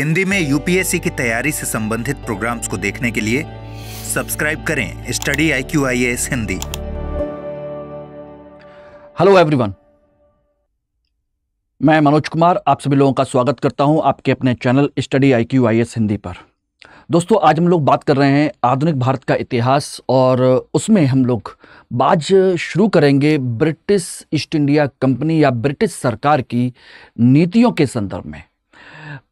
हिंदी में यूपीएससी की तैयारी से संबंधित प्रोग्राम्स को देखने के लिए सब्सक्राइब करें study IQ IAS Hindi. Hello everyone, मैं मनोज कुमार आप सभी लोगों का स्वागत करता हूं आपके अपने channel study IQ IAS Hindi पर। दोस्तों, आज हम लोग बात कर रहे हैं आधुनिक भारत का इतिहास और उसमें हम लोग बात शुरू करेंगे ब्रिटिश ईस्ट इंडिया कंपनी या ब्रिटिश सरकार की नीतियों के संदर्भ में।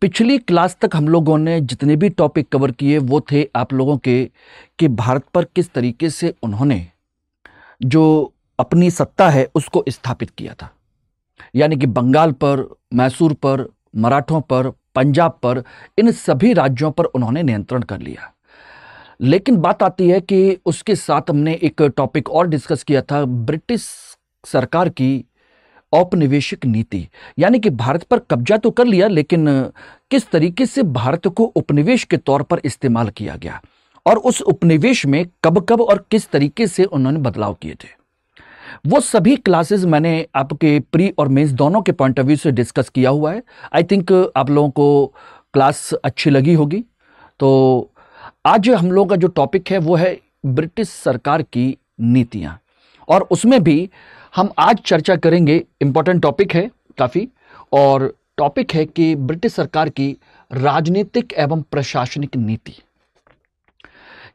पिछली क्लास तक हम लोगों ने जितने भी टॉपिक कवर किए वो थे आप लोगों के कि भारत पर किस तरीके से उन्होंने जो अपनी सत्ता है उसको स्थापित किया था, यानी कि बंगाल पर, मैसूर पर, मराठों पर, पंजाब पर, इन सभी राज्यों पर उन्होंने नियंत्रण कर लिया। लेकिन बात आती है कि उसके साथ हमने एक टॉपिक और डिस्कस किया था, ब्रिटिश सरकार की औपनिवेशिक नीति, यानी कि भारत पर कब्जा तो कर लिया लेकिन किस तरीके से भारत को उपनिवेश के तौर पर इस्तेमाल किया गया और उस उपनिवेश में कब कब और किस तरीके से उन्होंने बदलाव किए थे। वो सभी क्लासेस मैंने आपके प्री और मेंस दोनों के पॉइंट ऑफ व्यू से डिस्कस किया हुआ है। आई थिंक आप लोगों को क्लास अच्छी लगी होगी। तो आज हम लोगों का जो टॉपिक है वो है ब्रिटिश सरकार की नीतियां, और उसमें भी हम आज चर्चा करेंगे। इंपॉर्टेंट टॉपिक है काफी, और टॉपिक है कि ब्रिटिश सरकार की राजनीतिक एवं प्रशासनिक नीति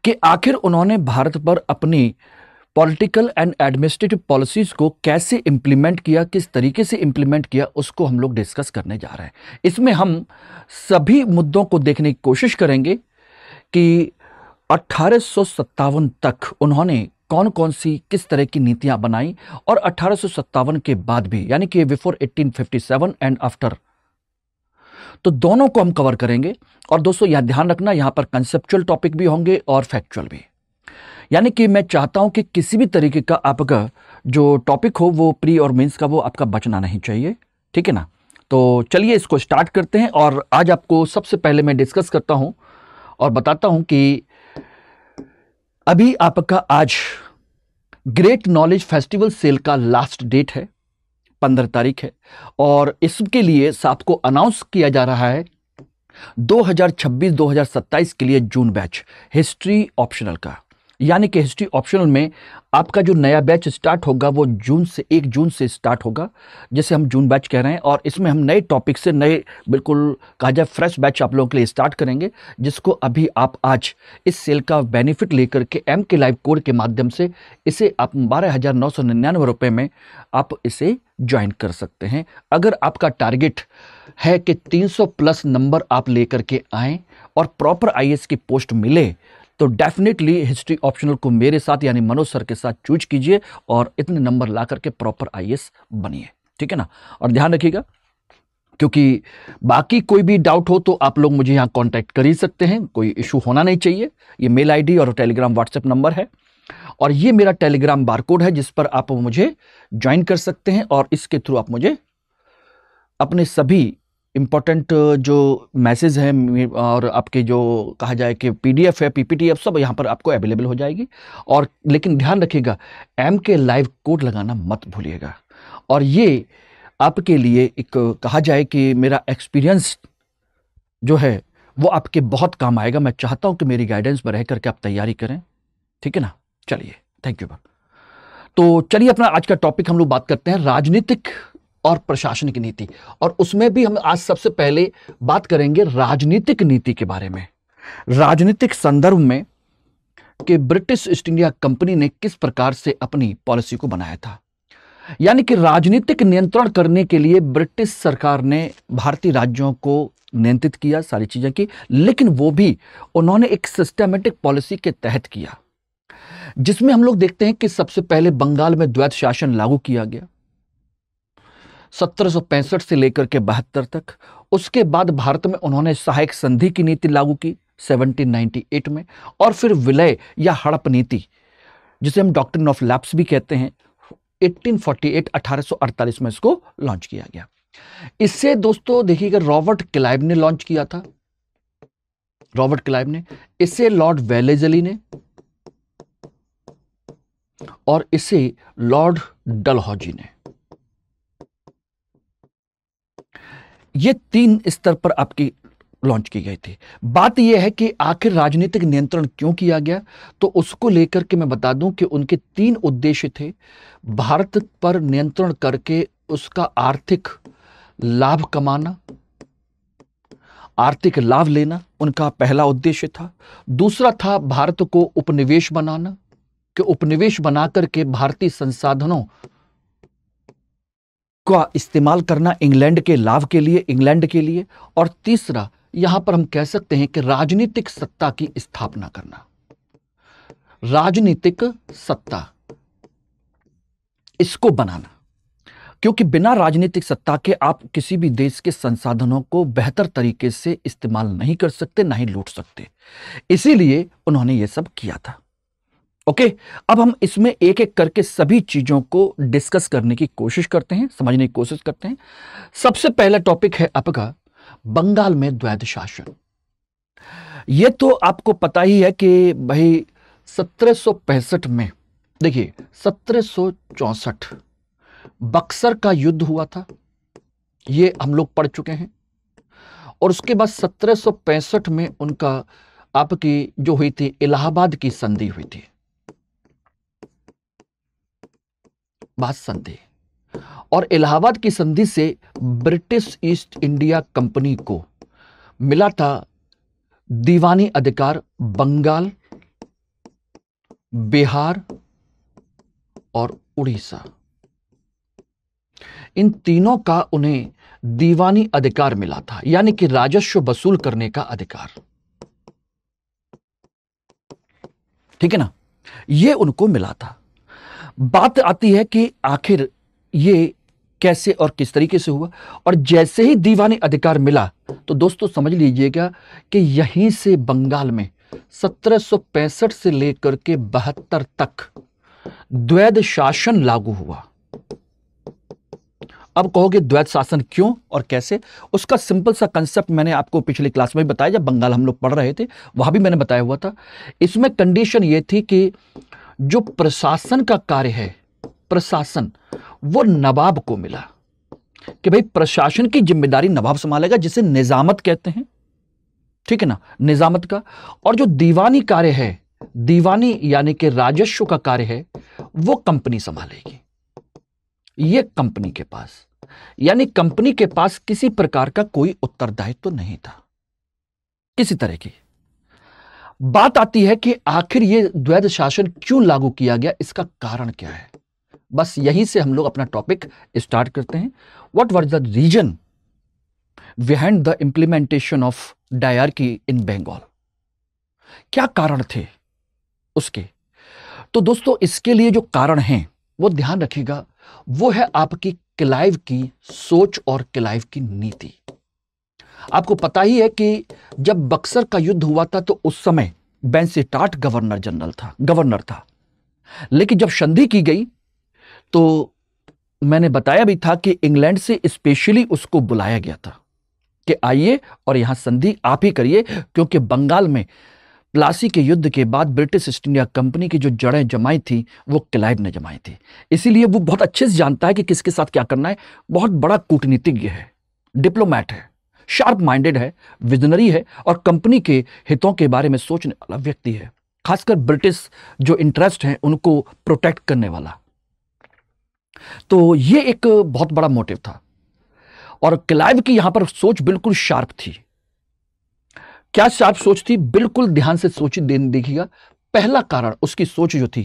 कि आखिर उन्होंने भारत पर अपनी पॉलिटिकल एंड एडमिनिस्ट्रेटिव पॉलिसीज को कैसे इंप्लीमेंट किया, किस तरीके से इंप्लीमेंट किया, उसको हम लोग डिस्कस करने जा रहे हैं। इसमें हम सभी मुद्दों को देखने की कोशिश करेंगे कि 1857 तक उन्होंने कौन कौन सी किस तरह की नीतियां बनाई और 1857 के बाद भी, यानी कि बिफोर 1857 एंड आफ्टर, तो दोनों को हम कवर करेंगे। और दोस्तों यहां ध्यान रखना, यहां पर कंसेप्चुअल टॉपिक भी होंगे और फैक्चुअल भी, यानी कि मैं चाहता हूं कि किसी भी तरीके का आपका जो टॉपिक हो वो प्री और मेंस का वो आपका बचना नहीं चाहिए, ठीक है ना। तो चलिए इसको स्टार्ट करते हैं। और आज आपको सबसे पहले मैं डिस्कस करता हूं और बताता हूं कि अभी आपका आज ग्रेट नॉलेज फेस्टिवल सेल का लास्ट डेट है, 15 तारीख है, और इसके लिए आपको अनाउंस किया जा रहा है 2026-2027 के लिए जून बैच हिस्ट्री ऑप्शनल का, यानी कि हिस्ट्री ऑप्शनल में आपका जो नया बैच स्टार्ट होगा वो 1 जून से स्टार्ट होगा, जिसे हम जून बैच कह रहे हैं। और इसमें हम नए टॉपिक से नए, बिल्कुल कहा जाए फ्रेश बैच आप लोगों के लिए स्टार्ट करेंगे, जिसको अभी आप आज इस सेल का बेनिफिट लेकर के MK लाइव कोड के माध्यम से इसे आप 12,999 रुपये में आप इसे ज्वाइन कर सकते हैं। अगर आपका टारगेट है कि 300 प्लस नंबर आप लेकर के आएँ और प्रॉपर IAS की पोस्ट मिले, तो डेफिनेटली हिस्ट्री ऑप्शनल को मेरे साथ यानी मनोज सर के साथ चूज कीजिए और इतने नंबर ला करके प्रॉपर IAS बनिए, ठीक है ना। और ध्यान रखिएगा, क्योंकि बाकी कोई भी डाउट हो तो आप लोग मुझे यहाँ कांटेक्ट कर ही सकते हैं, कोई इशू होना नहीं चाहिए। ये मेल ID और टेलीग्राम व्हाट्सएप नंबर है, और ये मेरा टेलीग्राम बारकोड है जिस पर आप मुझे ज्वाइन कर सकते हैं, और इसके थ्रू आप मुझे अपने सभी इंपॉर्टेंट जो मैसेज हैं और आपके जो कहा जाए कि PDF है, PPT है, सब यहाँ पर आपको अवेलेबल हो जाएगी। और लेकिन ध्यान रखिएगा, MK लाइव कोड लगाना मत भूलिएगा। और ये आपके लिए एक कहा जाए कि मेरा एक्सपीरियंस जो है वो आपके बहुत काम आएगा। मैं चाहता हूँ कि मेरी गाइडेंस में रह करके आप तैयारी करें, ठीक है ना। चलिए, थैंक यू। तो चलिए अपना आज का टॉपिक हम लोग बात करते हैं राजनीतिक और प्रशासनिक नीति, और उसमें भी हम आज सबसे पहले बात करेंगे राजनीतिक नीति के बारे में, राजनीतिक संदर्भ में कि ब्रिटिश ईस्ट इंडिया कंपनी ने किस प्रकार से अपनी पॉलिसी को बनाया था। यानी कि राजनीतिक नियंत्रण करने के लिए ब्रिटिश सरकार ने भारतीय राज्यों को नियंत्रित किया, सारी चीजें की, लेकिन वो भी उन्होंने एक सिस्टमैटिक पॉलिसी के तहत किया, जिसमें हम लोग देखते हैं कि सबसे पहले बंगाल में द्वैत शासन लागू किया गया 1765 से लेकर के 72 तक। उसके बाद भारत में उन्होंने सहायक संधि की नीति लागू की 1798 में, और फिर विलय या हड़प नीति, जिसे हम डॉक्ट्रिन ऑफ लैप्स भी कहते हैं, 1848 में इसको लॉन्च किया गया। इससे दोस्तों देखिएगा, रॉबर्ट क्लाइव ने लॉन्च किया था, रॉबर्ट क्लाइव ने, इससे लॉर्ड वेलेजली ने, और इसे लॉर्ड डलहौजी ने। ये 3 स्तर पर आपकी लॉन्च की गई थी। बात यह है कि आखिर राजनीतिक नियंत्रण क्यों किया गया, तो उसको लेकर के मैं बता दूं कि उनके 3 उद्देश्य थे। भारत पर नियंत्रण करके उसका आर्थिक लाभ कमाना, आर्थिक लाभ लेना उनका पहला उद्देश्य था। दूसरा था भारत को उपनिवेश बनाना, कि उपनिवेश बना करके भारतीय संसाधनों का इस्तेमाल करना इंग्लैंड के लाभ के लिए, इंग्लैंड के लिए। और तीसरा, यहां पर हम कह सकते हैं कि राजनीतिक सत्ता की स्थापना करना, राजनीतिक सत्ता इसको बनाना, क्योंकि बिना राजनीतिक सत्ता के आप किसी भी देश के संसाधनों को बेहतर तरीके से इस्तेमाल नहीं कर सकते, ना ही लूट सकते। इसीलिए उन्होंने यह सब किया था। ओके, अब हम इसमें एक एक करके सभी चीजों को डिस्कस करने की कोशिश करते हैं, समझने की कोशिश करते हैं। सबसे पहला टॉपिक है आपका बंगाल में द्वैध शासन। यह तो आपको पता ही है कि भाई 1765 में, देखिए 1764 बक्सर का युद्ध हुआ था, ये हम लोग पढ़ चुके हैं। और उसके बाद 1765 में उनका आपकी जो हुई थी इलाहाबाद की संधि हुई थी, बात संधि। और इलाहाबाद की संधि से ब्रिटिश ईस्ट इंडिया कंपनी को मिला था दीवानी अधिकार बंगाल, बिहार और उड़ीसा। इन तीनों का उन्हें दीवानी अधिकार मिला था, यानी कि राजस्व वसूल करने का अधिकार। ठीक है ना, यह उनको मिला था। बात आती है कि आखिर ये कैसे और किस तरीके से हुआ। और जैसे ही दीवानी अधिकार मिला तो दोस्तों समझ लीजिएगा कि यहीं से बंगाल में 1765 से लेकर के 72 तक द्वैध शासन लागू हुआ। अब कहोगे द्वैध शासन क्यों और कैसे, उसका सिंपल सा कंसेप्ट मैंने आपको पिछली क्लास में बताया, जब बंगाल हम लोग पढ़ रहे थे वहां भी मैंने बताया हुआ था। इसमें कंडीशन यह थी कि जो प्रशासन का कार्य है, प्रशासन वो नवाब को मिला, कि भाई प्रशासन की जिम्मेदारी नवाब संभालेगा, जिसे निजामत कहते हैं। ठीक है ना, निजामत का। और जो दीवानी कार्य है, दीवानी यानी कि राजस्व का कार्य है, वो कंपनी संभालेगी। ये कंपनी के पास, यानी कंपनी के पास किसी प्रकार का कोई उत्तरदायित्व तो नहीं था किसी तरह की। बात आती है कि आखिर ये द्वैध शासन क्यों लागू किया गया, इसका कारण क्या है। बस यहीं से हम लोग अपना टॉपिक स्टार्ट करते हैं। What was the reason behind the implementation of dyarchy in Bengal, क्या कारण थे उसके। तो दोस्तों इसके लिए जो कारण हैं वो ध्यान रखिएगा, वो है आपकी क्लाइव की सोच और क्लाइव की नीति। आपको पता ही है कि जब बक्सर का युद्ध हुआ था तो उस समय बेंसिटाट गवर्नर था। लेकिन जब संधि की गई तो मैंने बताया भी था कि इंग्लैंड से स्पेशली उसको बुलाया गया था कि आइए और यहां संधि आप ही करिए, क्योंकि बंगाल में प्लासी के युद्ध के बाद ब्रिटिश ईस्ट इंडिया कंपनी की जो जड़ें जमाई थी वो क्लाइव ने जमाई थी। इसीलिए वो बहुत अच्छे से जानता है कि किसके साथ क्या करना है। बहुत बड़ा कूटनीतिज्ञ है, डिप्लोमैट है, शार्प माइंडेड है, विजनरी है और कंपनी के हितों के बारे में सोचने वाला व्यक्ति है, खासकर ब्रिटिश जो इंटरेस्ट हैं उनको प्रोटेक्ट करने वाला। तो ये एक बहुत बड़ा मोटिव था और क्लाइव की यहां पर सोच बिल्कुल शार्प थी। क्या शार्प सोच थी, बिल्कुल ध्यान से सोच देखिएगा। पहला कारण उसकी सोच जो थी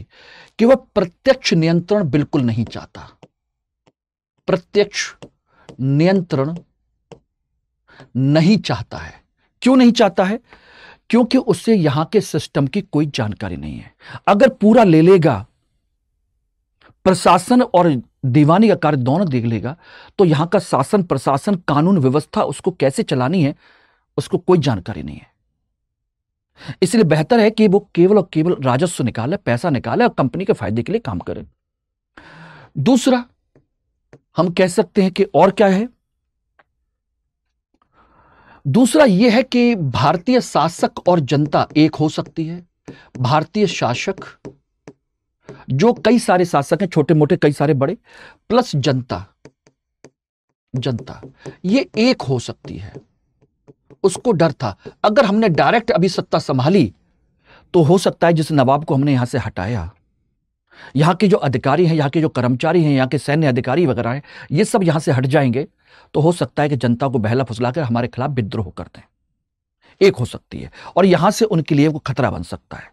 कि वह प्रत्यक्ष नियंत्रण बिल्कुल नहीं चाहता। प्रत्यक्ष नियंत्रण नहीं चाहता है। क्यों नहीं चाहता है? क्योंकि उससे यहां के सिस्टम की कोई जानकारी नहीं है। अगर पूरा ले लेगा, प्रशासन और दीवानी का कार्य दोनों देख लेगा, तो यहां का शासन प्रशासन कानून व्यवस्था उसको कैसे चलानी है उसको कोई जानकारी नहीं है। इसलिए बेहतर है कि वो केवल और केवल राजस्व निकाले, पैसा निकाले और कंपनी के फायदे के लिए काम करे। दूसरा हम कह सकते हैं कि और क्या है, दूसरा यह है कि भारतीय शासक और जनता एक हो सकती है। भारतीय शासक जो कई सारे शासक हैं, छोटे मोटे कई सारे बड़े, प्लस जनता ये एक हो सकती है उसको डर था, अगर हमने डायरेक्ट अभी सत्ता संभाली तो हो सकता है जिस नवाब को हमने यहां से हटाया, यहां के जो अधिकारी हैं, यहां के जो कर्मचारी हैं, यहां के सैन्य अधिकारी वगैरह हैं, ये सब यहां से हट जाएंगे तो हो सकता है कि जनता को बहला फुसलाकर हमारे खिलाफ विद्रोह कर दें। एक हो सकती है, और यहां से उनके लिए वो खतरा बन सकता है।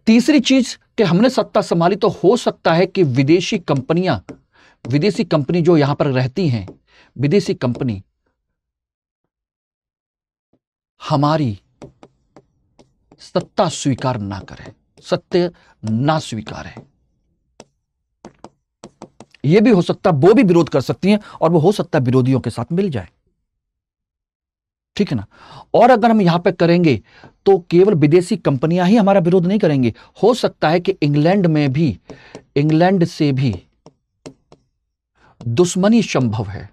तीसरी चीज कि हमने सत्ता संभाली तो हो सकता है कि विदेशी कंपनी जो यहां पर रहती हैं, विदेशी कंपनी हमारी सत्ता स्वीकार ना करे, सत्य ना स्वीकार है, यह भी हो सकता है। वो भी विरोध कर सकती हैं और वो हो सकता है विरोधियों के साथ मिल जाए, ठीक है ना। और अगर हम यहां पे करेंगे तो केवल विदेशी कंपनियां ही हमारा विरोध नहीं करेंगी, हो सकता है कि इंग्लैंड से भी दुश्मनी संभव है,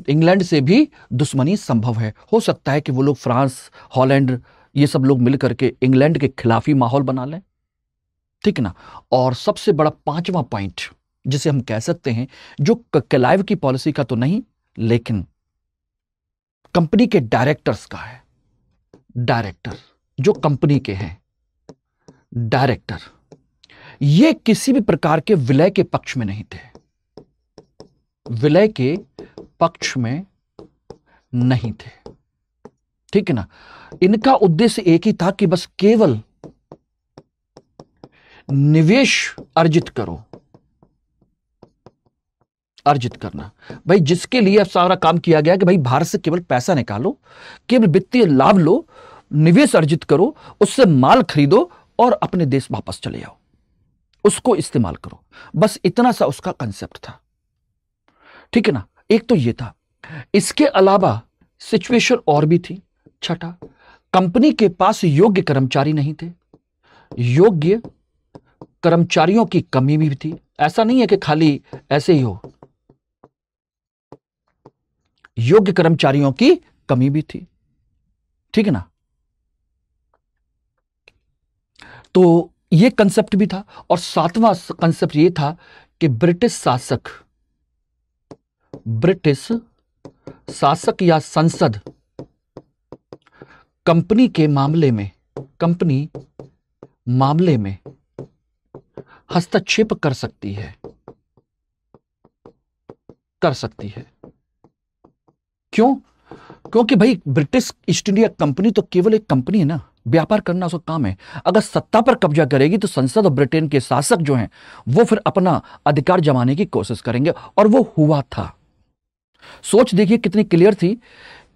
इंग्लैंड से भी दुश्मनी संभव है। हो सकता है कि वो लोग फ्रांस, हॉलैंड, ये सब लोग मिलकर के इंग्लैंड के खिलाफ ही माहौल बना लें, ठीक है ना। और सबसे बड़ा पांचवा पॉइंट जिसे हम कह सकते हैं, जो क्लाइव की पॉलिसी का तो नहीं, लेकिन कंपनी के डायरेक्टर्स का है। डायरेक्टर जो कंपनी के हैं, डायरेक्टर, ये किसी भी प्रकार के विलय के पक्ष में नहीं थे, विलय के पक्ष में नहीं थे, ठीक है ना। इनका उद्देश्य एक ही था कि बस केवल निवेश अर्जित करना। भाई जिसके लिए अब सारा काम किया गया कि भाई भारत से केवल पैसा निकालो, केवल वित्तीय लाभ लो, निवेश अर्जित करो, उससे माल खरीदो और अपने देश वापस चले जाओ, उसको इस्तेमाल करो, बस इतना सा उसका कंसेप्ट था, ठीक है ना। एक तो ये था। इसके अलावा सिचुएशन और भी थी। छठा, कंपनी के पास योग्य कर्मचारी नहीं थे, योग्य कर्मचारियों की कमी भी थी। ऐसा नहीं है कि खाली ऐसे ही हो, योग्य कर्मचारियों की कमी भी थी, ठीक है ना। तो यह कंसेप्ट भी था। और सातवां कंसेप्ट यह था कि ब्रिटिश शासक या संसद कंपनी मामले में हस्तक्षेप कर सकती है। क्यों? क्योंकि भाई ब्रिटिश ईस्ट इंडिया कंपनी तो केवल एक कंपनी है ना, व्यापार करना उसका काम है। अगर सत्ता पर कब्जा करेगी तो संसद और ब्रिटेन के शासक जो हैं वो फिर अपना अधिकार जमाने की कोशिश करेंगे, और वो हुआ था। सोच देखिए कितनी क्लियर थी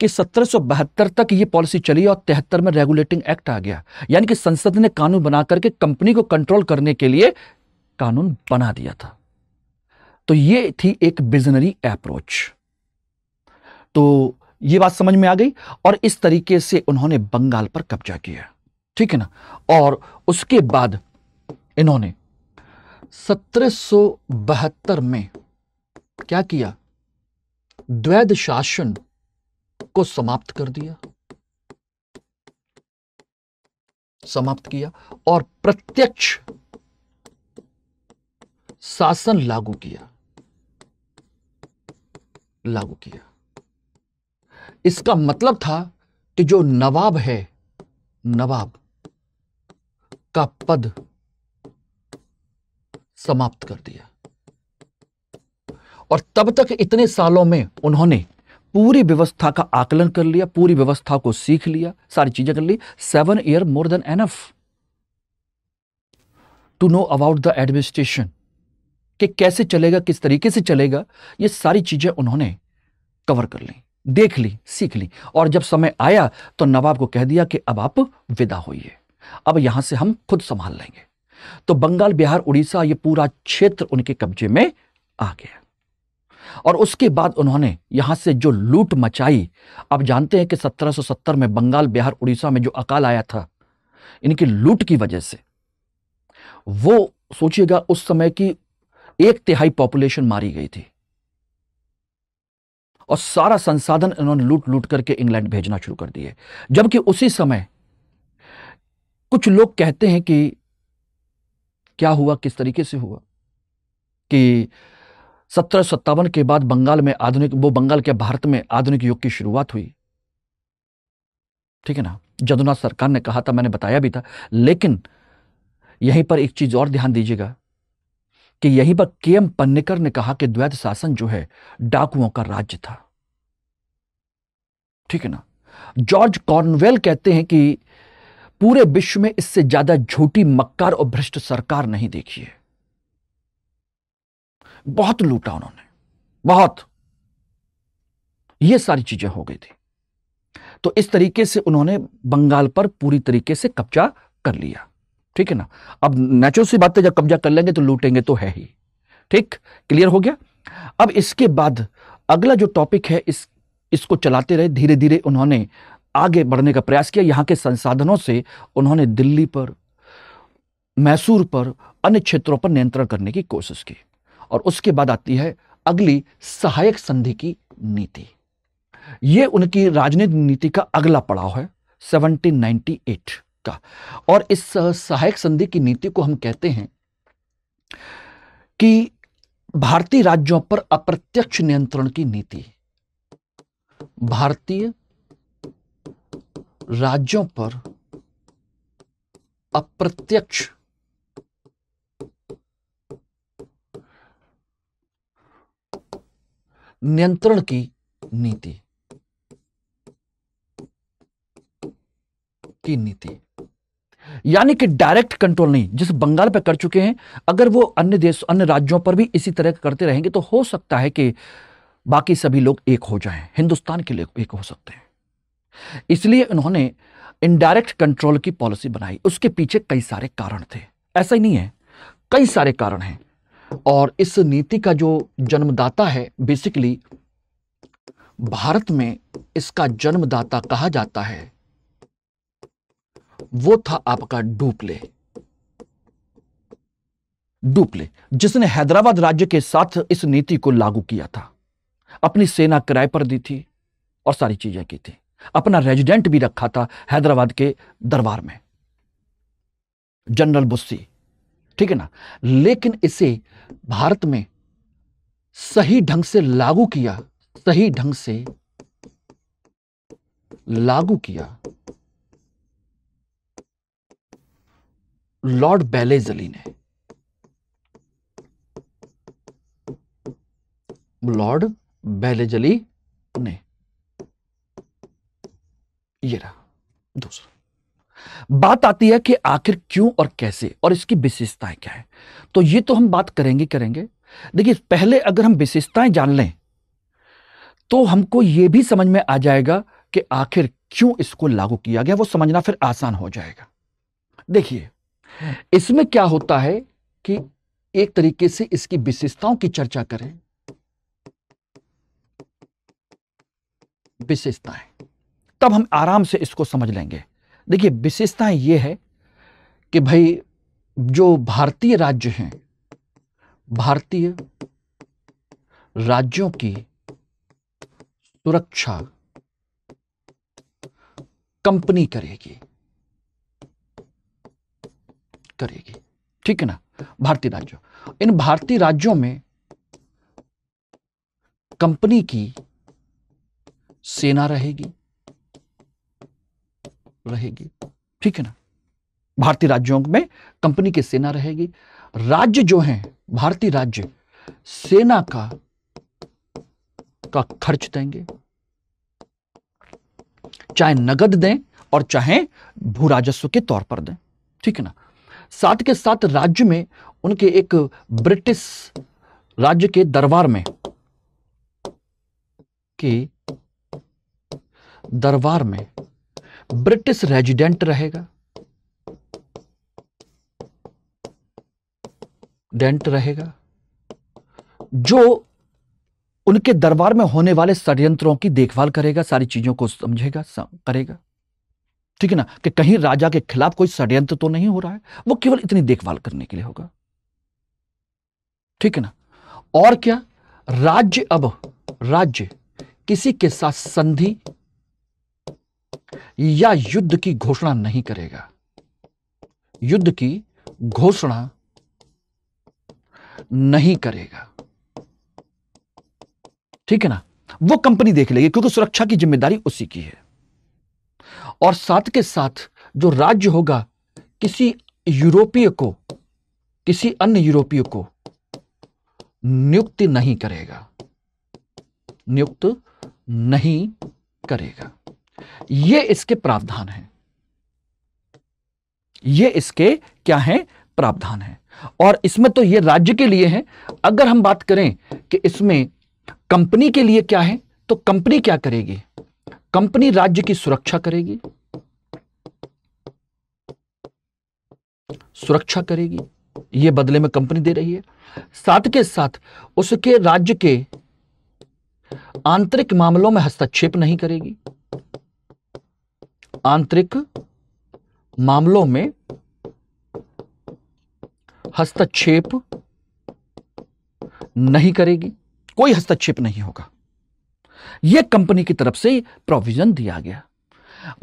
कि 1772 तक ये पॉलिसी चली और 73 में रेगुलेटिंग एक्ट आ गया, यानी कि संसद ने कानून बना करके कंपनी को कंट्रोल करने के लिए कानून बना दिया था। तो ये थी एक विजनरी अप्रोच। तो ये बात समझ में आ गई, और इस तरीके से उन्होंने बंगाल पर कब्जा किया, ठीक है ना। और उसके बाद इन्होंने 1772 में क्या किया, द्वैध शासन को समाप्त किया और प्रत्यक्ष शासन लागू किया। इसका मतलब था कि जो नवाब है, नवाब का पद समाप्त कर दिया। और तब तक इतने सालों में उन्होंने पूरी व्यवस्था का आकलन कर लिया, पूरी व्यवस्था को सीख लिया, सारी चीजें कर ली। 7 year more than enough to know about the administration, कि कैसे चलेगा, किस तरीके से चलेगा, ये सारी चीजें उन्होंने कवर कर ली, देख ली, सीख ली। और जब समय आया तो नवाब को कह दिया कि अब आप विदा होइए, अब यहां से हम खुद संभाल लेंगे। तो बंगाल, बिहार, उड़ीसा, ये पूरा क्षेत्र उनके कब्जे में आ गया। और उसके बाद उन्होंने यहां से जो लूट मचाई, आप जानते हैं कि 1770 में बंगाल, बिहार, उड़ीसा में जो अकाल आया था, इनकी लूट की वजह से, वो सोचिएगा उस समय की 1/3 पॉपुलेशन मारी गई थी, और सारा संसाधन इन्होंने लूट करके इंग्लैंड भेजना शुरू कर दिए। जबकि उसी समय कुछ लोग कहते हैं कि क्या हुआ, किस तरीके से हुआ, कि 1757 के बाद बंगाल में बंगाल के भारत में आधुनिक युग की शुरुआत हुई। ठीक है ना, जदुनाथ सरकार ने कहा था, मैंने बताया भी था। लेकिन यहीं पर एक चीज और ध्यान दीजिएगा कि यहीं पर के.एम. पन्नेकर ने कहा कि द्वैत शासन जो है डाकुओं का राज्य था। ठीक है ना, जॉर्ज कॉर्नवेल कहते हैं कि पूरे विश्व में इससे ज्यादा झूठी, मक्कार और भ्रष्ट सरकार नहीं देखी है। बहुत लूटा उन्होंने, बहुत। ये सारी चीजें हो गई थी। तो इस तरीके से उन्होंने बंगाल पर पूरी तरीके से कब्जा कर लिया। ठीक है ना, अब नेचुरल सी बात है, जब कब्जा कर लेंगे तो लूटेंगे तो है ही। ठीक, क्लियर हो गया। अब इसके बाद अगला जो टॉपिक है, इसको चलाते रहे। धीरे धीरे उन्होंने आगे बढ़ने का प्रयास किया। यहां के संसाधनों से उन्होंने दिल्ली पर, मैसूर पर, अन्य क्षेत्रों पर नियंत्रण करने की कोशिश की। और उसके बाद आती है अगली सहायक संधि की नीति। यह उनकी राजनीतिक नीति का अगला पड़ाव है 1798 का। और इस सहायक संधि की नीति को हम कहते हैं कि भारतीय राज्यों पर अप्रत्यक्ष नियंत्रण की नीति। भारतीय राज्यों पर अप्रत्यक्ष नियंत्रण की नीति यानी कि डायरेक्ट कंट्रोल नहीं। जिस बंगाल पे कर चुके हैं, अगर वो अन्य राज्यों पर भी इसी तरह करते रहेंगे तो हो सकता है कि बाकी सभी लोग एक हो जाएं, हिंदुस्तान के लिए एक हो सकते हैं। इसलिए उन्होंने इनडायरेक्ट कंट्रोल की पॉलिसी बनाई। उसके पीछे कई सारे कारण थे, ऐसा ही नहीं है, कई सारे कारण हैं। और इस नीति का जो जन्मदाता है, बेसिकली भारत में इसका जन्मदाता कहा जाता है, वो था आपका डुप्ले, जिसने हैदराबाद राज्य के साथ इस नीति को लागू किया था। अपनी सेना किराए पर दी थी और सारी चीजें की थी। अपना रेजिडेंट भी रखा था हैदराबाद के दरबार में, जनरल बुस्सी। ठीक है ना, लेकिन इसे भारत में सही ढंग से लागू किया लॉर्ड बेलेजली ने। ये रहा दूसरा। बात आती है कि आखिर क्यों और कैसे और इसकी विशेषताएं क्या है। तो ये तो हम बात करेंगे। देखिए, पहले अगर हम विशेषताएं जान लें तो हमको यह भी समझ में आ जाएगा कि आखिर क्यों इसको लागू किया गया, वो समझना फिर आसान हो जाएगा। देखिए, इसमें क्या होता है कि एक तरीके से इसकी विशेषताओं की चर्चा करें। विशेषताएं, तब हम आराम से इसको समझ लेंगे। देखिए, विशेषताएं यह है कि भाई जो भारतीय राज्य हैं, भारतीय राज्यों की सुरक्षा कंपनी करेगी। ठीक है ना, भारतीय राज्यों, इन भारतीय राज्यों में कंपनी की सेना रहेगी। ठीक है ना, भारतीय राज्यों में कंपनी की सेना रहेगी। राज्य जो हैं, भारतीय राज्य सेना का खर्च देंगे, चाहे नगद दें और चाहे भू राजस्व के तौर पर दें। ठीक है ना, साथ के साथ राज्य में उनके एक ब्रिटिश राज्य के दरबार में ब्रिटिश रेजिडेंट रहेगा, जो उनके दरबार में होने वाले षड्यंत्रों की देखभाल करेगा, सारी चीजों को समझेगा, करेगा। ठीक है ना, कि कहीं राजा के खिलाफ कोई षड्यंत्र तो नहीं हो रहा है, वो केवल इतनी देखभाल करने के लिए होगा। ठीक है ना, और क्या, राज्य किसी के साथ संधि या युद्ध की घोषणा नहीं करेगा। युद्ध की घोषणा नहीं करेगा। ठीक है ना, वो कंपनी देख लेगी क्योंकि सुरक्षा की जिम्मेदारी उसी की है। और साथ के साथ जो राज्य होगा किसी यूरोपीय को, किसी अन्य यूरोपीय को नियुक्ति नहीं करेगा, नियुक्त नहीं करेगा। ये इसके प्रावधान हैं, ये इसके क्या हैं, प्रावधान हैं। और इसमें तो ये राज्य के लिए है। अगर हम बात करें कि इसमें कंपनी के लिए क्या है, तो कंपनी क्या करेगी, कंपनी राज्य की सुरक्षा करेगी, सुरक्षा करेगी, ये बदले में कंपनी दे रही है। साथ के साथ उसके राज्य के आंतरिक मामलों में हस्तक्षेप नहीं करेगी, आंतरिक मामलों में हस्तक्षेप नहीं करेगी, कोई हस्तक्षेप नहीं होगा। यह कंपनी की तरफ से प्रोविजन दिया गया।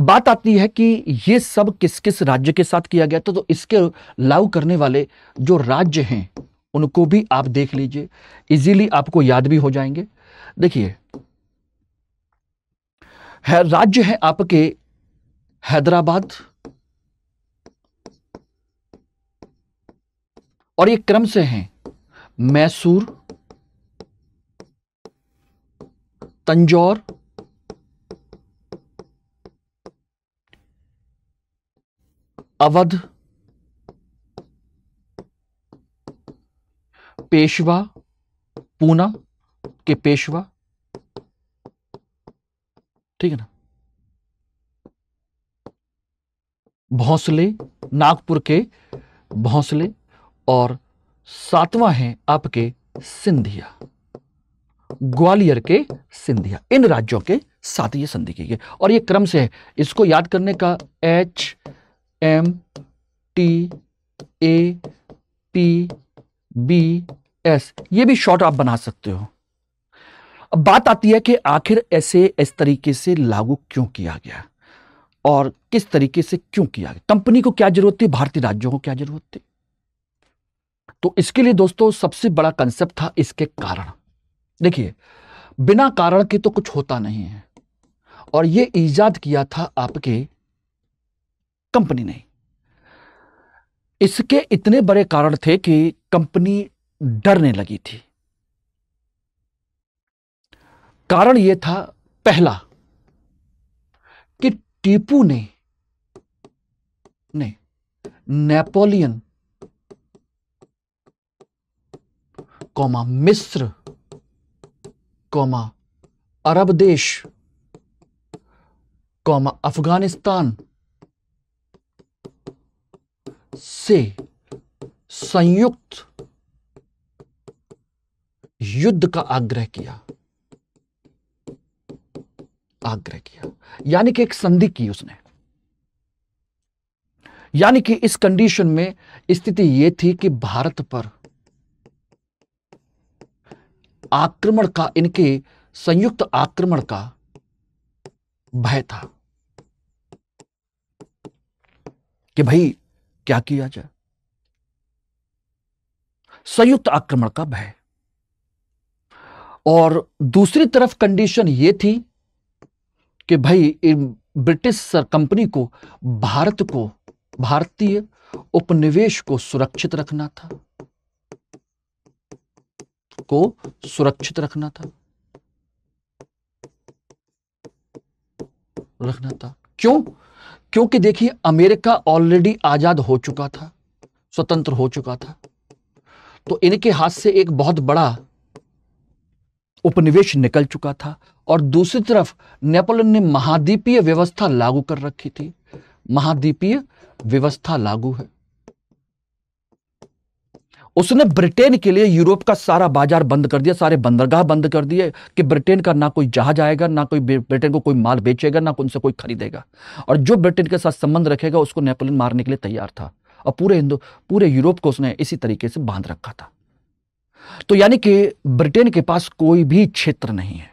बात आती है कि यह सब किस किस राज्य के साथ किया गया था, तो इसके लागू करने वाले जो राज्य हैं उनको भी आप देख लीजिए, इजीली आपको याद भी हो जाएंगे। देखिए, राज्य है आपके हैदराबाद, और ये क्रम से हैं मैसूर, तंजौर, अवध, पेशवा, पूना के पेशवा, ठीक है ना, भोंसले, नागपुर के भोंसले, और सातवां है आपके सिंधिया, ग्वालियर के सिंधिया। इन राज्यों के साथ ये संधि की गई और ये क्रम से है। इसको याद करने का HMTAPBS ये भी शॉर्ट आप बना सकते हो। अब बात आती है कि आखिर ऐसे इस तरीके से लागू क्यों किया गया और किस तरीके से क्यों किया गया, कंपनी को क्या जरूरत थी, भारतीय राज्यों को क्या जरूरत थी। तो इसके लिए दोस्तों सबसे बड़ा कंसेप्ट था इसके कारण। देखिए, बिना कारण के तो कुछ होता नहीं है और यह इजाद किया था आपके कंपनी ने। इसके इतने बड़े कारण थे कि कंपनी डरने लगी थी। कारण यह था पहला कि टीपू ने नेपोलियन कौमा मिस्र कौमा अरब देश कौमा अफगानिस्तान से संयुक्त युद्ध का आग्रह किया, यानी कि एक संधि की उसने। यानी कि इस कंडीशन में स्थिति यह थी कि भारत पर आक्रमण का, इनके संयुक्त आक्रमण का भय था कि भाई क्या किया जाए, संयुक्त आक्रमण का भय। और दूसरी तरफ कंडीशन यह थी कि भाई ब्रिटिश कंपनी को भारतीय उपनिवेश को सुरक्षित रखना था, क्यों? क्योंकि देखिए, अमेरिका ऑलरेडी आजाद हो चुका था, स्वतंत्र हो चुका था, तो इनके हाथ से एक बहुत बड़ा उपनिवेश निकल चुका था। और दूसरी तरफ नेपोलियन ने महाद्वीपीय व्यवस्था लागू कर रखी थी, महाद्वीपीय व्यवस्था लागू है। उसने ब्रिटेन के लिए यूरोप का सारा बाजार बंद कर दिया, सारे बंदरगाह बंद कर दिए कि ब्रिटेन का ना कोई जहाज आएगा, ना कोई ब्रिटेन को कोई माल बेचेगा, ना उनसे कोई खरीदेगा। और जो ब्रिटेन के साथ संबंध रखेगा उसको नेपोलियन मारने के लिए तैयार था। और पूरे यूरोप को उसने इसी तरीके से बांध रखा था। तो यानी कि ब्रिटेन के पास कोई भी क्षेत्र नहीं है,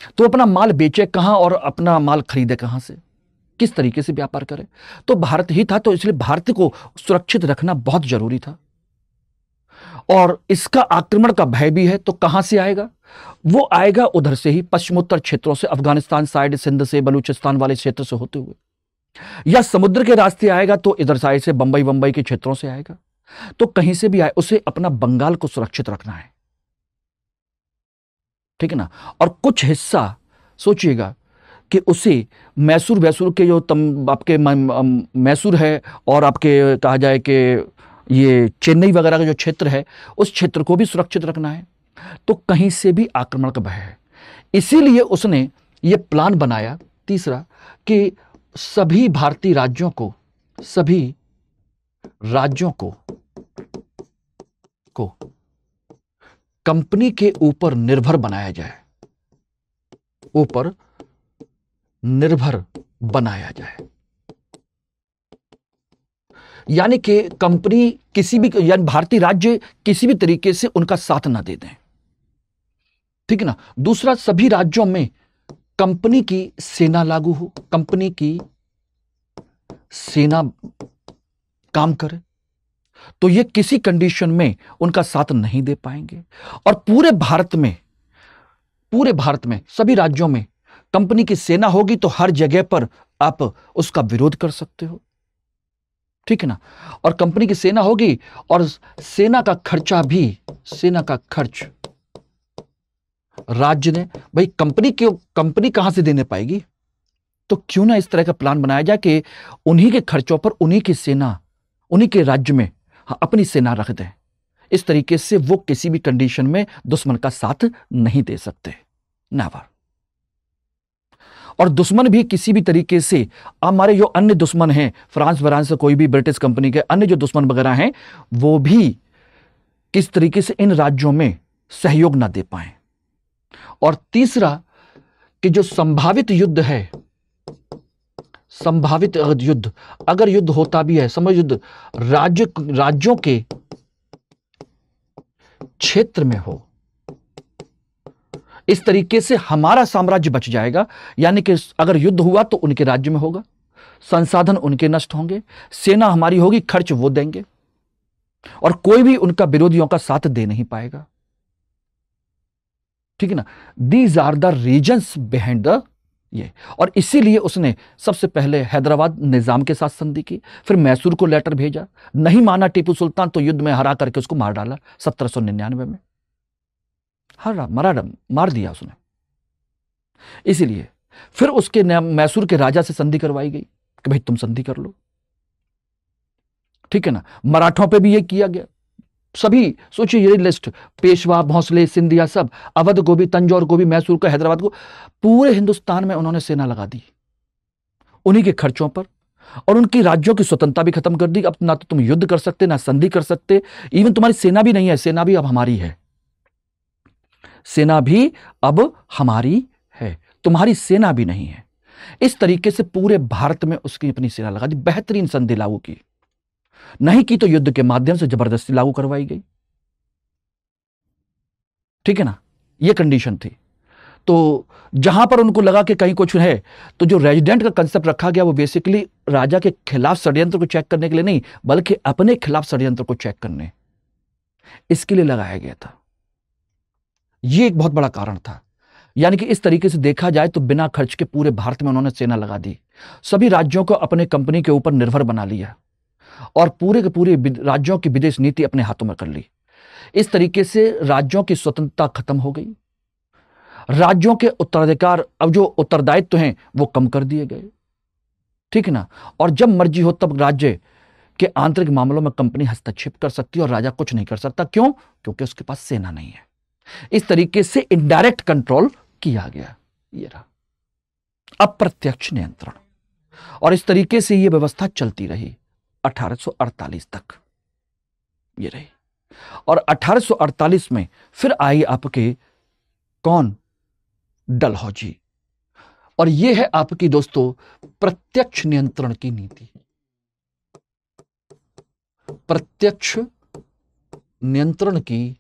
तो अपना माल बेचे कहां और अपना माल खरीदे कहां से, किस तरीके से व्यापार करे? तो भारत ही था, तो इसलिए भारत को सुरक्षित रखना बहुत जरूरी था। और इसका आक्रमण का भय भी है। तो कहां से आएगा? वो आएगा उधर से ही, पश्चिमोत्तर क्षेत्रों से, अफगानिस्तान साइड, सिंध से, बलूचिस्तान वाले क्षेत्र से होते हुए, या समुद्र के रास्ते आएगा तो इधर साइड से बंबई के क्षेत्रों से आएगा। तो कहीं से भी आए, उसे अपना बंगाल को सुरक्षित रखना है, ठीक है ना। और कुछ हिस्सा सोचिएगा कि उसे मैसूर वैसूर के जो आपके मैसूर है, और आपके कहा जाए कि ये चेन्नई वगैरह का जो क्षेत्र है, उस क्षेत्र को भी सुरक्षित रखना है। तो कहीं से भी आक्रमण का भय है। इसीलिए उसने ये प्लान बनाया तीसरा, कि सभी भारतीय राज्यों को कंपनी के ऊपर निर्भर बनाया जाए, यानी कि कंपनी किसी भी, यानी भारतीय राज्य किसी भी तरीके से उनका साथ ना दे दें, ठीक है ना। दूसरा, सभी राज्यों में कंपनी की सेना लागू हो, कंपनी की सेना काम करे, तो ये किसी कंडीशन में उनका साथ नहीं दे पाएंगे। और पूरे भारत में सभी राज्यों में कंपनी की सेना होगी तो हर जगह पर आप उसका विरोध कर सकते हो, ठीक है ना। और कंपनी की सेना होगी और सेना का खर्च राज्य ने, भाई कंपनी कहां से देने पाएगी, तो क्यों ना इस तरह का प्लान बनाया जाए कि उन्हीं के खर्चों पर उन्हीं की सेना, उन्हीं के राज्य में अपनी सेना रख दें। इस तरीके से वो किसी भी कंडीशन में दुश्मन का साथ नहीं दे सकते, नेवर। और दुश्मन भी किसी भी तरीके से, हमारे जो अन्य दुश्मन हैं, फ्रांस वरांस से, कोई भी ब्रिटिश कंपनी के अन्य जो दुश्मन वगैरह हैं, वो भी किस तरीके से इन राज्यों में सहयोग ना दे पाए। और तीसरा, कि जो संभावित युद्ध है, अगर युद्ध होता भी है, समझ युद्ध राज्यों के क्षेत्र में हो, इस तरीके से हमारा साम्राज्य बच जाएगा। यानी कि अगर युद्ध हुआ तो उनके राज्य में होगा, संसाधन उनके नष्ट होंगे, सेना हमारी होगी, खर्च वो देंगे, और कोई भी उनका विरोधियों का साथ दे नहीं पाएगा, ठीक है ना। These are the reasons behind the ये। और इसीलिए उसने सबसे पहले हैदराबाद निजाम के साथ संधि की, फिर मैसूर को लेटर भेजा, नहीं माना टीपू सुल्तान तो युद्ध में हरा करके उसको मार डाला 1799 में, मार दिया उसने। इसीलिए फिर उसके मैसूर के राजा से संधि करवाई गई कि भाई तुम संधि कर लो, ठीक है ना। मराठों पे भी ये किया गया। सभी सोचिए, ये लिस्ट, पेशवा, भोंसले, सिंधिया, सब, अवध को भी, तंजौर को भी, मैसूर को, हैदराबाद को, पूरे हिंदुस्तान में उन्होंने सेना लगा दी उन्हीं के खर्चों पर, और उनकी राज्यों की स्वतंत्रता भी खत्म कर दी। अब ना तो तुम युद्ध कर सकते, ना संधि कर सकते, इवन तुम्हारी सेना भी नहीं है, सेना भी अब हमारी है, तुम्हारी सेना भी नहीं है। इस तरीके से पूरे भारत में उसकी अपनी सेना लगा दी। बेहतरीन संधि लागू की, नहीं की तो युद्ध के माध्यम से जबरदस्ती लागू करवाई गई, ठीक है ना। यह कंडीशन थी। तो जहां पर उनको लगा कि कहीं कुछ है, तो जो रेजिडेंट का कंसेप्ट रखा गया वो बेसिकली राजा के खिलाफ षड्यंत्र को चेक करने के लिए नहीं, बल्कि अपने खिलाफ षड्यंत्र को चेक करने, इसके लिए लगाया गया था। यह एक बहुत बड़ा कारण था। यानी कि इस तरीके से देखा जाए तो बिना खर्च के पूरे भारत में उन्होंने सेना लगा दी, सभी राज्यों को अपने कंपनी के ऊपर निर्भर बना लिया, और पूरे के पूरे राज्यों की विदेश नीति अपने हाथों में कर ली। इस तरीके से राज्यों की स्वतंत्रता खत्म हो गई, राज्यों के उत्तराधिकार, अब जो उत्तरदायित्व हैं वो कम कर दिए गए, ठीक है ना। और जब मर्जी हो तब राज्य के आंतरिक मामलों में कंपनी हस्तक्षेप कर सकती है और राजा कुछ नहीं कर सकता। क्यों? क्योंकि उसके पास सेना नहीं है। इस तरीके से इनडायरेक्ट कंट्रोल किया गया, ये रहा अप्रत्यक्ष नियंत्रण। और इस तरीके से यह व्यवस्था चलती रही 1848 तक, ये रही। और 1848 में फिर आई आपके कौन? डलहौजी। और यह है आपकी दोस्तों प्रत्यक्ष नियंत्रण की नीति, प्रत्यक्ष नियंत्रण की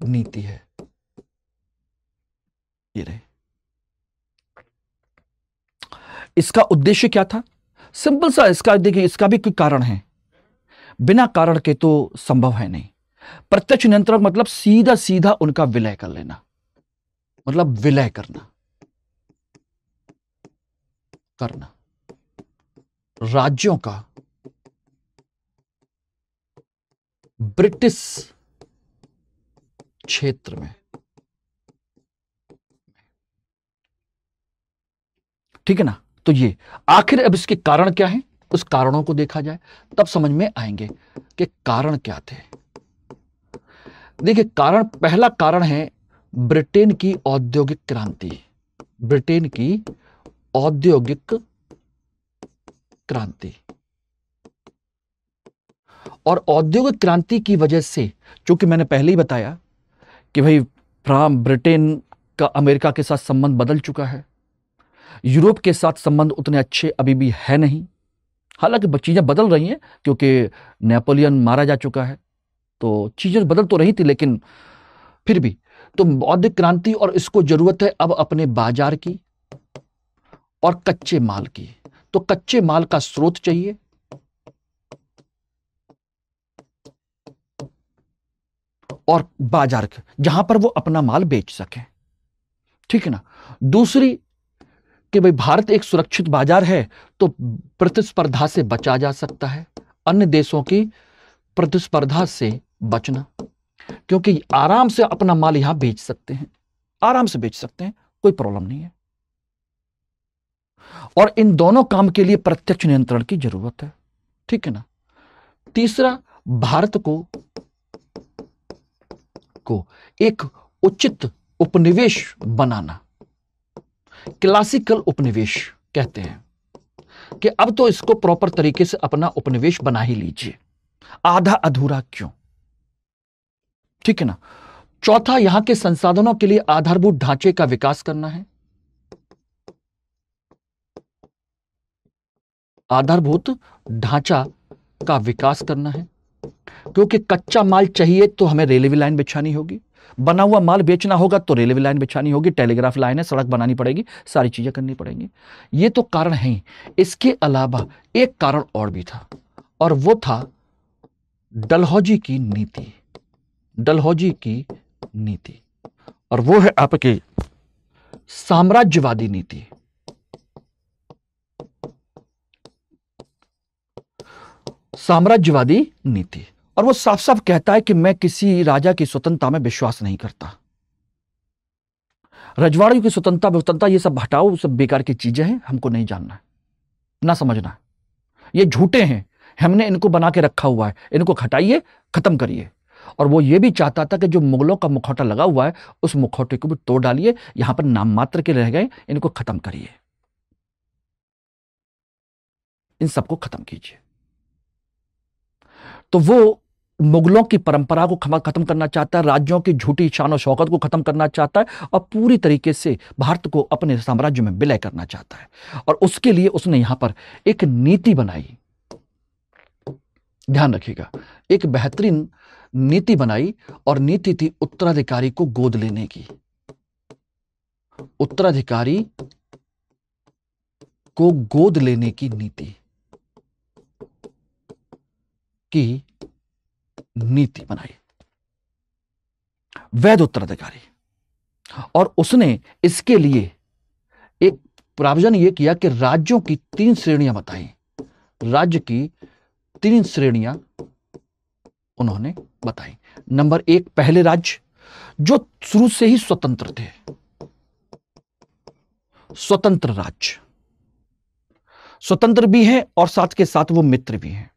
नीति है, ये रहे। इसका उद्देश्य क्या था? सिंपल सा, इसका देखिए, इसका भी कोई कारण है। बिना कारण के तो संभव है नहीं। प्रत्यक्ष नियंत्रण मतलब सीधा सीधा उनका विलय कर लेना, मतलब विलय करना राज्यों का ब्रिटिश क्षेत्र में। ठीक है ना। तो ये आखिर अब इसके कारण क्या है, उस कारणों को देखा जाए तब समझ में आएंगे कि कारण क्या थे। देखिए कारण, पहला कारण है ब्रिटेन की औद्योगिक क्रांति। ब्रिटेन की औद्योगिक क्रांति, और औद्योगिक क्रांति की वजह से, चूंकि मैंने पहले ही बताया कि भाई ब्रिटेन का अमेरिका के साथ संबंध बदल चुका है, यूरोप के साथ संबंध उतने अच्छे अभी भी है नहीं, हालांकि चीजें बदल रही हैं क्योंकि नेपोलियन मारा जा चुका है, तो चीजें बदल तो रही थी, लेकिन फिर भी तो औद्योगिक क्रांति, और इसको जरूरत है अब अपने बाजार की और कच्चे माल की। तो कच्चे माल का स्रोत चाहिए, और बाजार जहां पर वो अपना माल बेच सके। ठीक है ना। दूसरी कि भाई भारत एक सुरक्षित बाजार है, तो प्रतिस्पर्धा से बचा जा सकता है, अन्य देशों की प्रतिस्पर्धा से बचना, क्योंकि आराम से अपना माल यहां बेच सकते हैं, आराम से बेच सकते हैं, कोई प्रॉब्लम नहीं है। और इन दोनों काम के लिए प्रत्यक्ष नियंत्रण की जरूरत है। ठीक है ना। तीसरा, भारत को एक उचित उपनिवेश बनाना, क्लासिकल उपनिवेश कहते हैं, कि अब तो इसको प्रॉपर तरीके से अपना उपनिवेश बना ही लीजिए, आधा अधूरा क्यों। ठीक है ना। चौथा, यहां के संसाधनों के लिए आधारभूत ढांचे का विकास करना है, आधारभूत ढांचा का विकास करना है, क्योंकि कच्चा माल चाहिए तो हमें रेलवे लाइन बिछानी होगी, बना हुआ माल बेचना होगा तो रेलवे लाइन बिछानी होगी, टेलीग्राफ लाइन है, सड़क बनानी पड़ेगी, सारी चीजें करनी पड़ेंगी। ये तो कारण है। इसके अलावा एक कारण और भी था, और वो था डलहौजी की नीति। डलहौजी की नीति, और वो है आपकी साम्राज्यवादी नीति। साम्राज्यवादी नीति, और वो साफ साफ कहता है कि मैं किसी राजा की स्वतंत्रता में विश्वास नहीं करता। रजवाड़ियों की स्वतंत्रता ये सब हटाओ, सब बेकार की चीजें हैं, हमको नहीं जानना है, ना समझना है, ये झूठे हैं, हमने इनको बना के रखा हुआ है, इनको हटाइए, खत्म करिए। और वो ये भी चाहता था कि जो मुगलों का मुखौटा लगा हुआ है उस मुखौटे को भी तोड़ डालिए, यहां पर नाम मात्र के रह गए, इनको खत्म करिए, इन सबको खत्म कीजिए। तो वो मुगलों की परंपरा को खत्म करना चाहता है, राज्यों की झूठी शान और शौकत को खत्म करना चाहता है, और पूरी तरीके से भारत को अपने साम्राज्य में विलय करना चाहता है। और उसके लिए उसने यहां पर एक नीति बनाई, ध्यान रखिएगा, एक बेहतरीन नीति बनाई, और नीति थी उत्तराधिकारी को गोद लेने की। उत्तराधिकारी को गोद लेने की नीति बनाई, वैध उत्तराधिकारी। और उसने इसके लिए एक प्रावधान यह किया कि राज्यों की 3 श्रेणियां बताई, राज्य की 3 श्रेणियां उन्होंने बताई। नंबर 1, पहले राज्य जो शुरू से ही स्वतंत्र थे, स्वतंत्र राज्य, स्वतंत्र भी हैं और साथ के साथ वो मित्र भी हैं।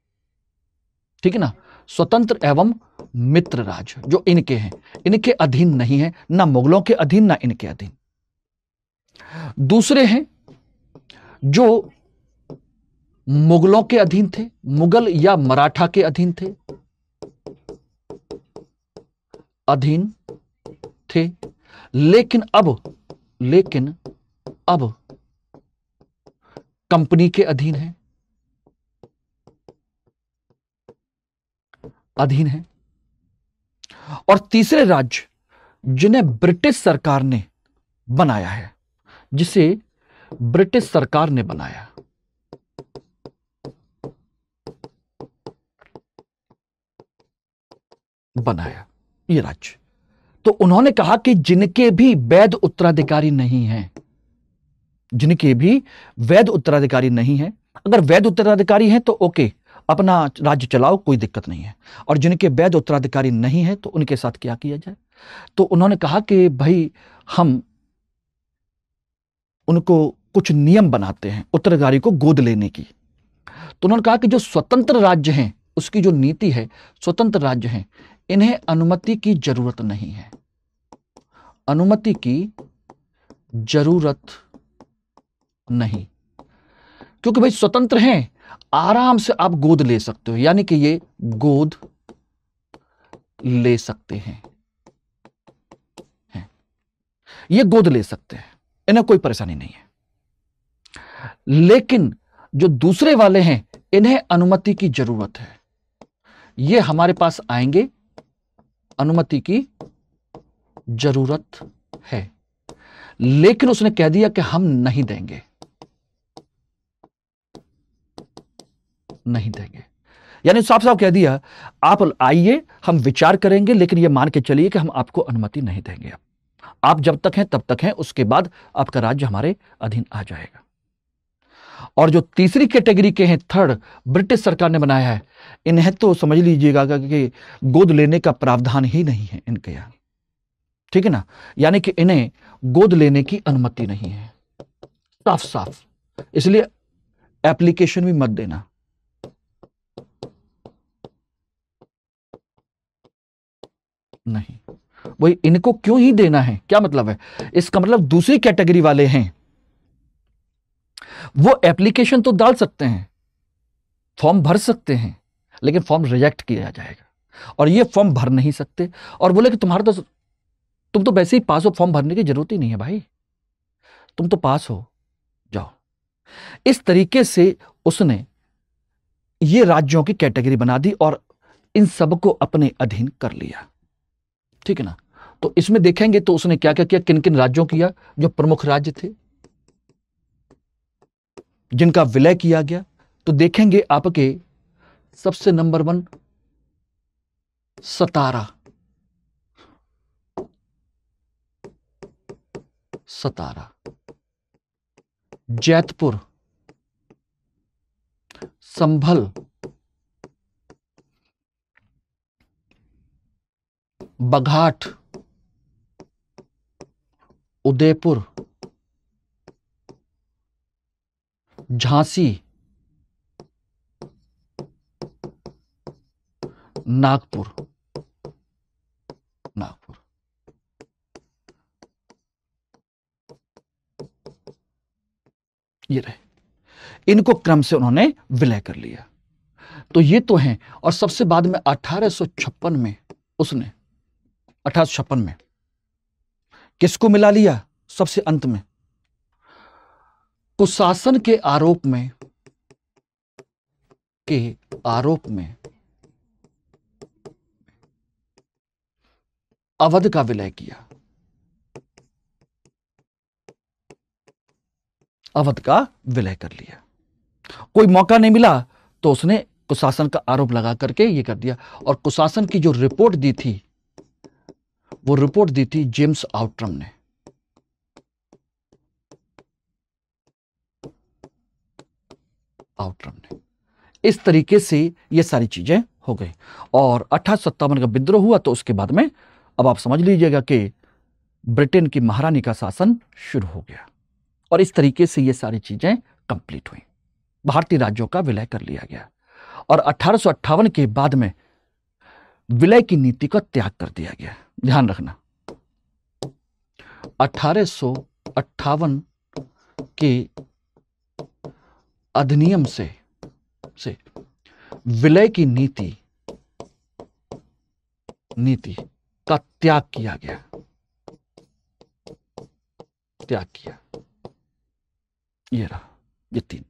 ठीक है ना। स्वतंत्र एवं मित्र राज्य जो इनके हैं, इनके अधीन नहीं है, ना मुगलों के अधीन ना इनके अधीन। दूसरे हैं जो मुगलों के अधीन थे, मुगल या मराठा के अधीन थे, लेकिन अब कंपनी के अधीन है। और तीसरे राज्य जिन्हें ब्रिटिश सरकार ने बनाया है, जिसे ब्रिटिश सरकार ने बनाया, बनाया ये राज्य। तो उन्होंने कहा कि जिनके भी वैध उत्तराधिकारी नहीं हैं, जिनके भी वैध उत्तराधिकारी नहीं हैं, अगर वैध उत्तराधिकारी हैं तो ओके, अपना राज्य चलाओ, कोई दिक्कत नहीं है, और जिनके वैध उत्तराधिकारी नहीं है तो उनके साथ क्या किया जाए। तो उन्होंने कहा कि भाई हम उनको कुछ नियम बनाते हैं उत्तराधिकारी को गोद लेने की। तो उन्होंने कहा कि जो स्वतंत्र राज्य हैं उसकी जो नीति है, स्वतंत्र राज्य हैं, इन्हें अनुमति की जरूरत नहीं है, अनुमति की जरूरत नहीं, क्योंकि भाई स्वतंत्र हैं, आराम से आप गोद ले सकते हो, यानी कि ये गोद ले सकते हैं, ये गोद ले सकते हैं, इन्हें कोई परेशानी नहीं है। लेकिन जो दूसरे वाले हैं इन्हें अनुमति की जरूरत है, ये हमारे पास आएंगे, अनुमति की जरूरत है, लेकिन उसने कह दिया कि हम नहीं देंगे, नहीं देंगे, यानी साफ साफ कह दिया आप आइए, हम विचार करेंगे, लेकिन यह मान के चलिए कि हम आपको अनुमति नहीं देंगे। आप जब तक हैं तब तक हैं, उसके बाद आपका राज्य हमारे अधीन आ जाएगा। और जो तीसरी कैटेगरी के हैं, थर्ड, ब्रिटिश सरकार ने बनाया है, इन्हें तो समझ लीजिएगा कि गोद लेने का प्रावधान ही नहीं है इनके यहां, ठीक है ना, यानी कि इन्हें गोद लेने की अनुमति नहीं है, साफ साफ। इसलिए एप्लीकेशन भी मत देना, नहीं। वही इनको क्यों ही देना है, क्या मतलब है इसका? मतलब दूसरी कैटेगरी वाले हैं वो एप्लीकेशन तो डाल सकते हैं, फॉर्म भर सकते हैं, लेकिन फॉर्म रिजेक्ट किया जाएगा, और ये फॉर्म भर नहीं सकते, और बोले कि तुम तो वैसे ही पास हो, फॉर्म भरने की जरूरत ही नहीं है भाई, तुम तो पास हो, जाओ। इस तरीके से उसने ये राज्यों की कैटेगरी बना दी और इन सबको अपने अधीन कर लिया, ठीक है ना। तो इसमें देखेंगे तो उसने क्या क्या किया, किन किन राज्यों किया, जो प्रमुख राज्य थे जिनका विलय किया गया। तो देखेंगे आपके सबसे नंबर 1 सतारा, जैतपुर, संभल, बघाट, उदयपुर, झांसी, नागपुर, ये रहे, इनको क्रम से उन्होंने विलय कर लिया। तो ये तो हैं। और सबसे बाद में 1856 में उसने 1856 में किसको मिला लिया? सबसे अंत में कुशासन के आरोप में अवध का विलय किया, अवध का विलय कर लिया। कोई मौका नहीं मिला तो उसने कुशासन का आरोप लगा करके ये कर दिया। और कुशासन की जो रिपोर्ट दी थी, वो रिपोर्ट दी थी जेम्स आउट्रम ने। इस तरीके से ये सारी चीजें हो गई। और 1857 का विद्रोह हुआ तो उसके बाद में अब आप समझ लीजिएगा कि ब्रिटेन की महारानी का शासन शुरू हो गया। और इस तरीके से ये सारी चीजें कंप्लीट हुई, भारतीय राज्यों का विलय कर लिया गया। और 1858 के बाद में विलय की नीति का त्याग कर दिया गया। ध्यान रखना, 1858 के अधिनियम से विलय की नीति का त्याग किया गया, त्याग किया। ये रहा, ये 3।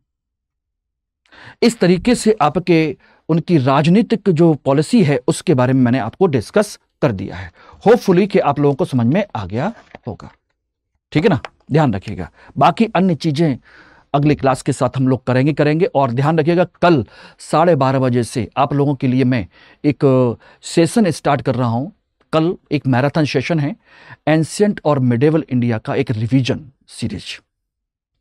इस तरीके से आपके उनकी राजनीतिक जो पॉलिसी है उसके बारे में मैंने आपको डिस्कस कर दिया है। होपफुली कि आप लोगों को समझ में आ गया होगा, ठीक है ना। ध्यान रखिएगा, बाकी अन्य चीजें अगली क्लास के साथ हम लोग करेंगे। और ध्यान रखिएगा, कल 12:30 बजे से आप लोगों के लिए मैं एक सेशन स्टार्ट कर रहा हूं। कल एक मैराथन सेशन है, एंशिएंट और मिडेवल इंडिया का एक रिवीजन सीरीज।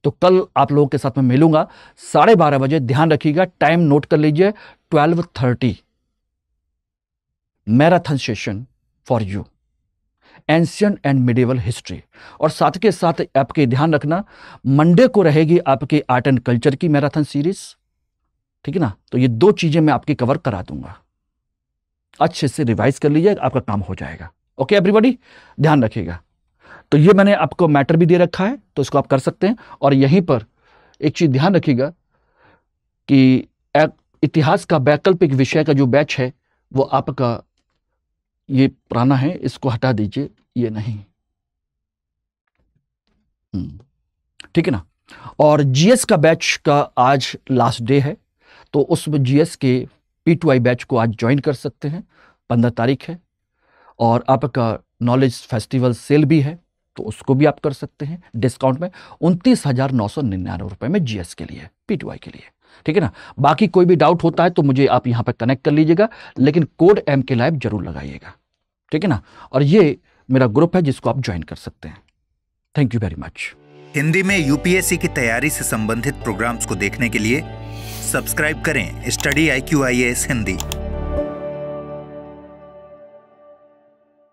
तो कल आप लोगों के साथ में मिलूंगा 12:30 बजे। ध्यान रखिएगा, टाइम नोट कर लीजिए, 12:30 marathon session for you, ancient and medieval history. और साथ के साथ आपके ध्यान रखना, मंडे को रहेगी आपके आर्ट एंड कल्चर की मैराथन सीरीज, ठीक है ना। तो ये 2 चीजें मैं आपकी कवर करा दूंगा, अच्छे से रिवाइज कर लीजिए, आपका काम हो जाएगा। ओके एवरीबॉडी, ध्यान रखिएगा। तो ये मैंने आपको मैटर भी दे रखा है, तो इसको आप कर सकते हैं। और यहीं पर एक चीज ध्यान रखिएगा कि इतिहास का वैकल्पिक विषय का जो बैच है वो आपका ये पुराना है, इसको हटा दीजिए, ये नहीं, ठीक है ना। और जीएस का बैच का आज लास्ट डे है, तो उस जीएस के P2I बैच को आज ज्वाइन कर सकते हैं, 15 तारीख है। और आपका नॉलेज फेस्टिवल सेल भी है, तो उसको भी आप कर सकते हैं डिस्काउंट में 29,999 रुपए में जीएस के लिए, P2I के लिए, ठीक है ना। बाकी कोई भी डाउट होता है तो मुझे आप यहां पर कनेक्ट कर लीजिएगा, लेकिन कोड MK लाइव जरूर लगाइएगा, ठीक है ना। और ये मेरा ग्रुप है जिसको आप ज्वाइन कर सकते हैं। Thank you very much. Hindi में यूपीएससी की तैयारी से संबंधित प्रोग्राम्स को देखने के लिए सब्सक्राइब करें स्टडी IQ IAS हिंदी।